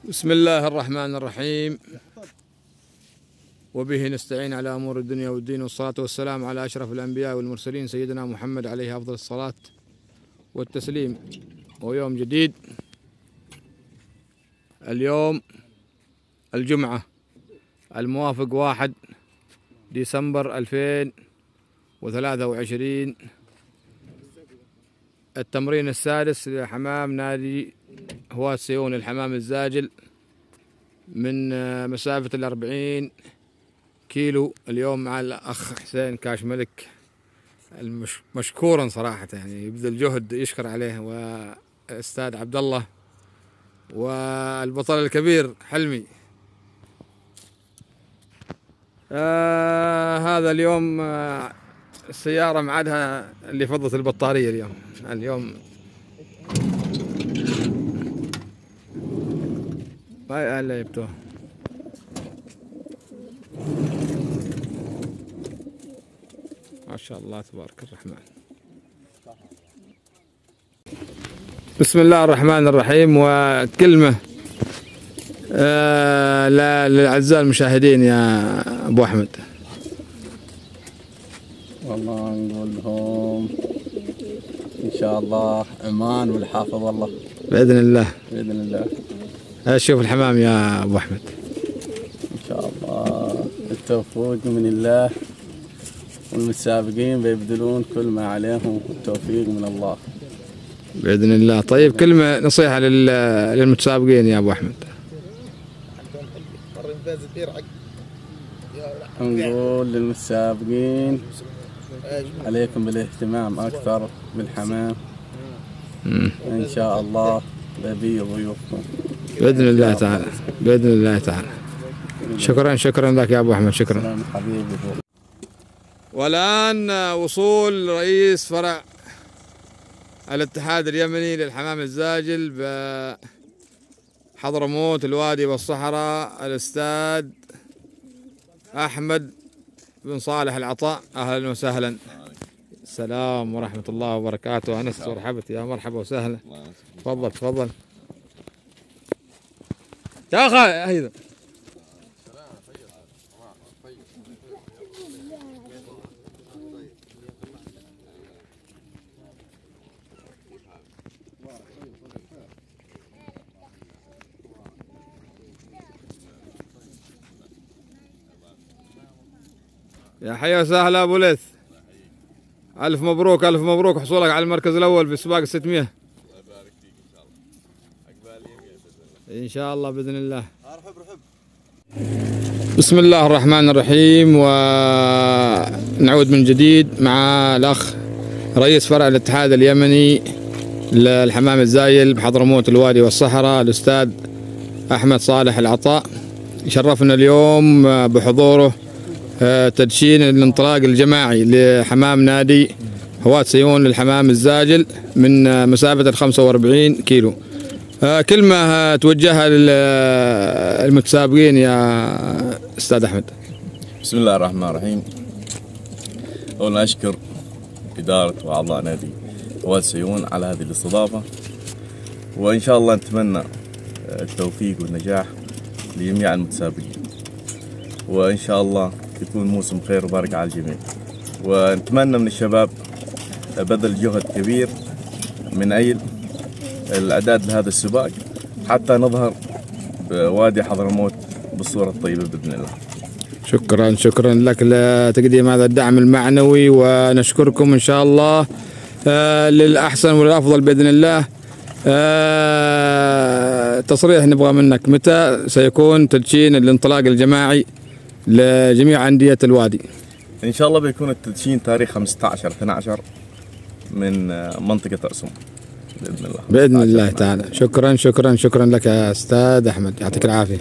بسم الله الرحمن الرحيم، وبه نستعين على أمور الدنيا والدين، والصلاة والسلام على أشرف الأنبياء والمرسلين سيدنا محمد عليه أفضل الصلاة والتسليم. ويوم جديد، اليوم الجمعة الموافق 1 ديسمبر 2023، التمرين السادس لحمام نادي هواة سيون الحمام الزاجل من مسافة 40 كيلو. اليوم مع الأخ حسين كاش ملك مشكورا صراحة، يعني يبذل جهد يشكر عليه، والأستاذ عبد الله، والبطل الكبير حلمي. هذا اليوم السيارة معادها اللي فضت البطارية اليوم ما الا يبتوه. ما شاء الله تبارك الرحمن. بسم الله الرحمن الرحيم. وكلمة للأعزاء المشاهدين يا أبو أحمد. والله نقول لهم إن شاء الله أمان والحافظ الله بإذن الله. بإذن الله. شوف الحمام يا أبو أحمد، إن شاء الله التوفيق من الله، والمتسابقين بيبذلون كل ما عليهم، والتوفيق من الله بإذن الله. طيب، كلمة نصيحة للمتسابقين يا أبو أحمد. نقول للمتسابقين عليكم بالاهتمام أكثر بالحمام، إن شاء الله ببي ضيوفكم بإذن الله تعالى، بإذن الله تعالى. شكرا لك يا أبو أحمد، شكرا حبيبي. والآن وصول رئيس فرع الاتحاد اليمني للحمام الزاجل بحضرموت الوادي والصحراء، الأستاذ أحمد بن صالح العطاء. أهلا وسهلا. السلام ورحمة الله وبركاته. أنست ورحبت، يا مرحبا وسهلا. تفضل تفضل يا أخي. أيضا يا حيا وسهلا أبو ليث، ألف مبروك ألف مبروك حصولك على المركز الأول في سباق 600. إن شاء الله بإذن الله. بسم الله الرحمن الرحيم. ونعود من جديد مع الأخ رئيس فرع الاتحاد اليمني للحمام الزايل بحضرموت الوادي والصحراء، الأستاذ أحمد صالح العطاء. يشرفنا اليوم بحضوره تدشين الانطلاق الجماعي لحمام نادي هواة سيون للحمام الزاجل من مسافة 45 كيلو. كلمة توجهها للمتسابقين يا أستاذ أحمد. بسم الله الرحمن الرحيم. أولا أشكر إدارة وأعضاء نادي هواة سيون على هذه الاستضافة، وإن شاء الله نتمنى التوفيق والنجاح لجميع المتسابقين، وإن شاء الله يكون موسم خير وبركة على الجميع. ونتمنى من الشباب بذل جهد كبير من أجل الإعداد لهذا السباق حتى نظهر بوادي حضرموت بالصورة الطيبة بإذن الله. شكرا لك لتقديم هذا الدعم المعنوي، ونشكركم إن شاء الله للأحسن والأفضل بإذن الله. تصريح نبغى منك، متى سيكون تدشين الانطلاق الجماعي لجميع أندية الوادي؟ إن شاء الله بيكون التدشين تاريخ 15/12 من منطقة أسم بإذن الله. بإذن الله تعالى. شكرا لك يا أستاذ أحمد، يعطيك العافية.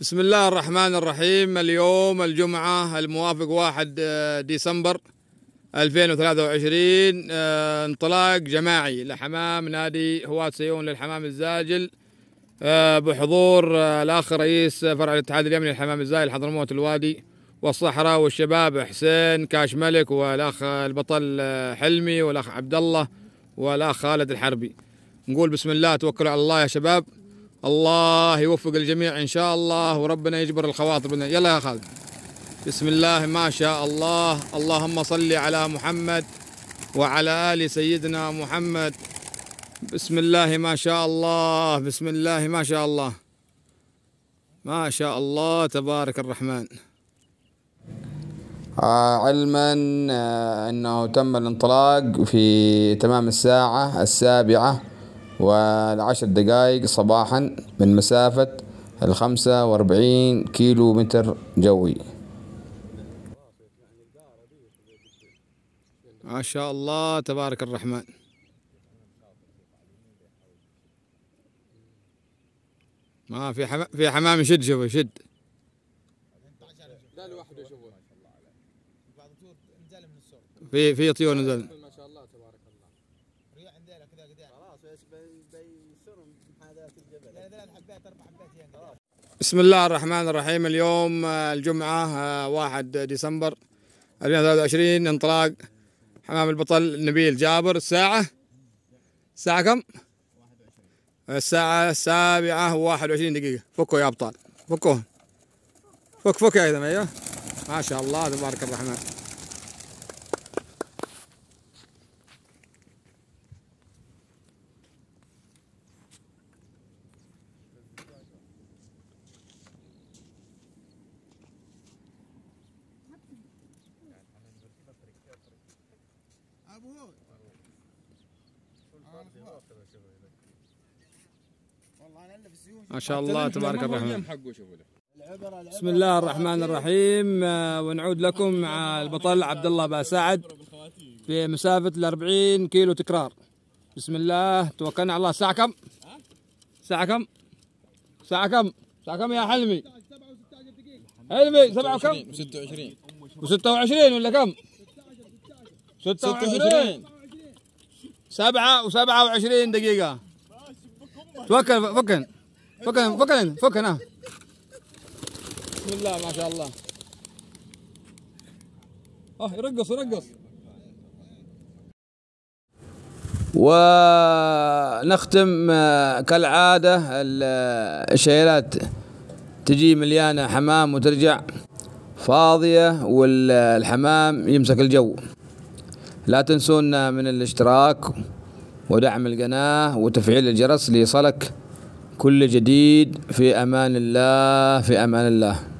بسم الله الرحمن الرحيم. اليوم الجمعة الموافق 1 ديسمبر 2023، انطلاق جماعي لحمام نادي هواة سيئون للحمام الزاجل بحضور الأخ رئيس فرع الاتحاد اليمني للحمام الزاجل حضرموت الوادي والصحراء، والشباب حسين كاش ملك، والأخ البطل حلمي، والأخ عبد الله، والأخ خالد الحربي. نقول بسم الله، توكلوا على الله يا شباب، الله يوفق الجميع إن شاء الله، وربنا يجبر الخواطر. يلا يا خالد. بسم الله ما شاء الله. اللهم صل على محمد وعلى آل سيدنا محمد. بسم الله ما شاء الله. بسم الله ما شاء الله. ما شاء الله تبارك الرحمن. علما أنه تم الانطلاق في تمام الساعة 7:10 صباحا من مسافة 45 كيلو متر جوي. ما شاء الله تبارك الرحمن. ما في حمام يشد. شوف يشد. لا لوحده. شوف في طيور نزل. ما شاء الله تبارك الله. ريح عندنا كذا خلاص بيصيرون محاذاة الجبل. لا 3 حبات 4 حبات. بسم الله الرحمن الرحيم. اليوم الجمعة 1 ديسمبر 2023، انطلاق حمام البطل نبيل جابر. الساعة كم؟ الساعة 7:21. فكوا يا أبطال، فكوا فك يا إذا. أيوه ما شاء الله تبارك الرحمن. ما شاء الله تبارك الرحمن. بسم الله الرحمن الرحيم. ونعود لكم مع البطل عبد الله باسعد في مسافة 40 كيلو تكرار. بسم الله توكلنا على الله. الساعة كم؟ يا حلمي؟ حلمي 7 وكم؟ 26 ولا كم؟ 26. 7:27 دقيقة. فكن هنا. بسم الله ما شاء الله. يرقص. ونختم كالعادة، الشيلات تجي مليانة حمام وترجع فاضية، والحمام يمسك الجو. لا تنسونا من الاشتراك ودعم القناة وتفعيل الجرس ليصلك كل جديد. في أمان الله.